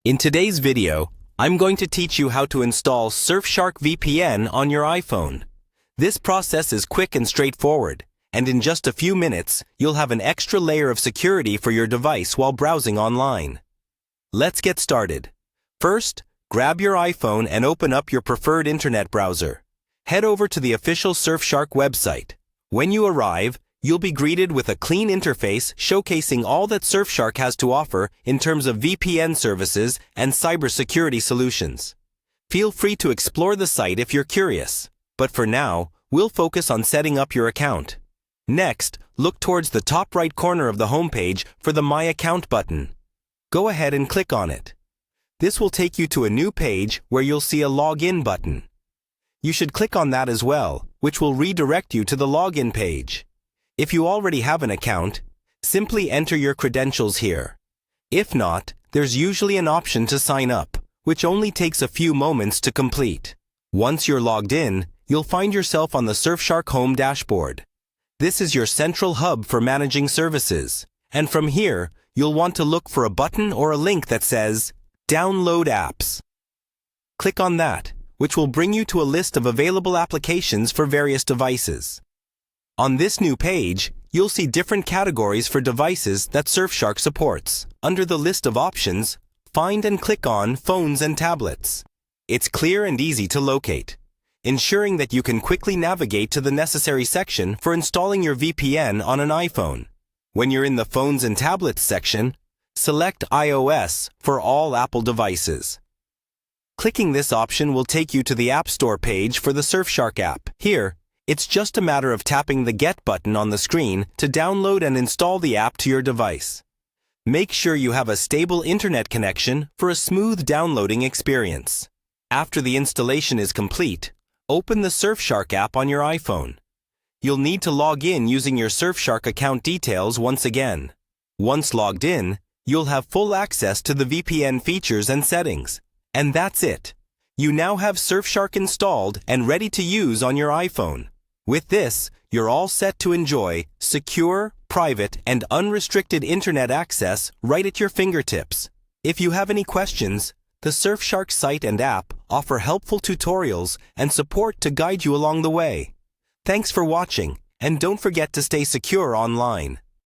In today's video, I'm going to teach you how to install Surfshark VPN on your iPhone. This process is quick and straightforward, and in just a few minutes, you'll have an extra layer of security for your device while browsing online. Let's get started. First, grab your iPhone and open up your preferred internet browser. Head over to the official Surfshark website. When you arrive, you'll be greeted with a clean interface showcasing all that Surfshark has to offer in terms of VPN services and cybersecurity solutions. Feel free to explore the site if you're curious, but for now, we'll focus on setting up your account. Next, look towards the top right corner of the homepage for the My Account button. Go ahead and click on it. This will take you to a new page where you'll see a Login button. You should click on that as well, which will redirect you to the login page. If you already have an account, simply enter your credentials here. If not, there's usually an option to sign up, which only takes a few moments to complete. Once you're logged in, you'll find yourself on the Surfshark home dashboard. This is your central hub for managing services, and from here, you'll want to look for a button or a link that says, Download Apps. Click on that, which will bring you to a list of available applications for various devices. On this new page, you'll see different categories for devices that Surfshark supports. Under the list of options, find and click on Phones and Tablets. It's clear and easy to locate, ensuring that you can quickly navigate to the necessary section for installing your VPN on an iPhone. When you're in the Phones and Tablets section, select iOS for all Apple devices. Clicking this option will take you to the App Store page for the Surfshark app. Here, it's just a matter of tapping the Get button on the screen to download and install the app to your device. Make sure you have a stable internet connection for a smooth downloading experience. After the installation is complete, open the Surfshark app on your iPhone. You'll need to log in using your Surfshark account details once again. Once logged in, you'll have full access to the VPN features and settings. And that's it. You now have Surfshark installed and ready to use on your iPhone. With this, you're all set to enjoy secure, private, and unrestricted internet access right at your fingertips. If you have any questions, the Surfshark site and app offer helpful tutorials and support to guide you along the way. Thanks for watching, and don't forget to stay secure online.